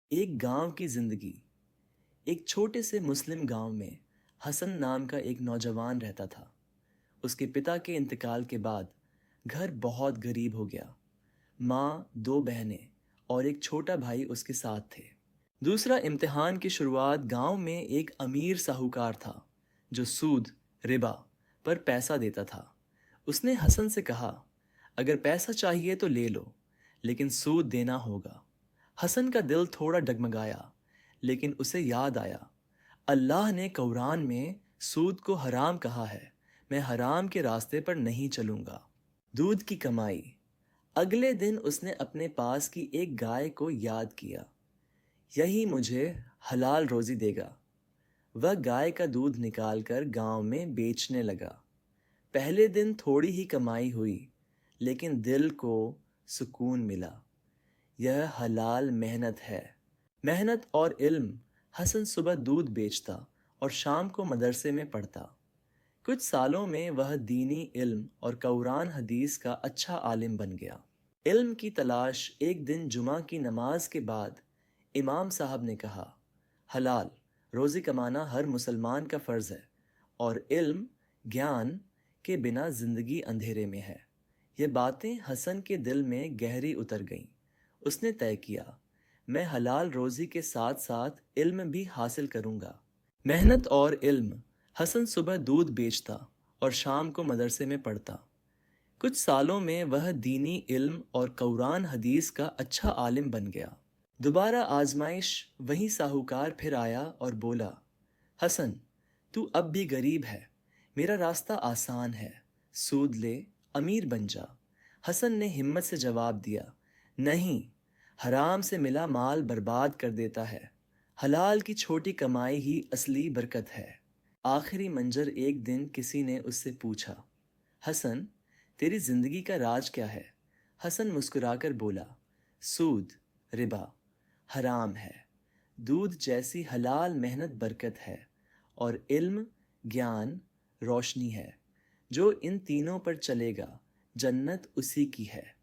ایک گاؤں کی زندگی۔ ایک چھوٹے سے مسلم گاؤں میں حسن نام کا ایک نوجوان رہتا تھا۔ اس کے پتا کے انتقال کے بعد گھر بہت غریب ہو گیا۔ ماں، دو بہنیں اور ایک چھوٹا بھائی اس کے ساتھ تھے۔ دوسرا امتحان کی شروعات گاؤں میں ایک امیر ساہوکار تھا جو سود، ربا پر پیسہ دیتا تھا۔ اس نے حسن سے کہا، اگر پیسہ چاہیے تو لے لو، لیکن سود دینا ہوگا۔ حسن کا دل تھوڑا ڈگمگایا، لیکن اسے یاد آیا، اللہ نے قرآن میں سود کو حرام کہا ہے، میں حرام کے راستے پر نہیں چلوں گا۔ دودھ کی کمائی۔ اگلے دن اس نے اپنے پاس کی ایک گائے کو یاد کیا، یہی مجھے حلال روزی دے گا۔ وہ گائے کا دودھ نکال کر گاؤں میں بیچنے لگا۔ پہلے دن تھوڑی ہی کمائی ہوئی، لیکن دل کو سکون ملا۔ یہ حلال محنت ہے۔ محنت اور علم۔ حسن صبح دودھ بیچتا اور شام کو مدرسے میں پڑھتا۔ کچھ سالوں میں وہ دینی علم اور قرآن حدیث کا اچھا عالم بن گیا۔ علم کی تلاش۔ ایک دن جمعہ کی نماز کے بعد امام صاحب نے کہا، حلال روزی کمانا ہر مسلمان کا فرض ہے، اور علم، گیان کے بنا زندگی اندھیرے میں ہے۔ یہ باتیں حسن کے دل میں گہری اتر گئیں۔ اس نے طے کیا، میں حلال روزی کے ساتھ ساتھ علم بھی حاصل کروں گا۔ محنت اور علم۔ حسن صبح دودھ بیچتا اور شام کو مدرسے میں پڑھتا۔ کچھ سالوں میں وہ دینی علم اور قرآن حدیث کا اچھا عالم بن گیا۔ دوبارہ آزمائش۔ وہی ساہوکار پھر آیا اور بولا، حسن، تو اب بھی غریب ہے، میرا راستہ آسان ہے، سود لے، امیر بن جا۔ حسن نے ہمت سے جواب دیا، نہیں، حرام سے ملا مال برباد کر دیتا ہے، حلال کی چھوٹی کمائی ہی اصلی برکت ہے۔ آخری منظر۔ ایک دن کسی نے اس سے پوچھا، حسن، تیری زندگی کا راز کیا ہے؟ حسن مسکرا کر بولا، سود، ربا، حرام ہے۔ دودھ جیسی حلال محنت برکت ہے، اور علم، گیان، روشنی ہے۔ جو ان تینوں پر چلے گا، جنت اسی کی ہے۔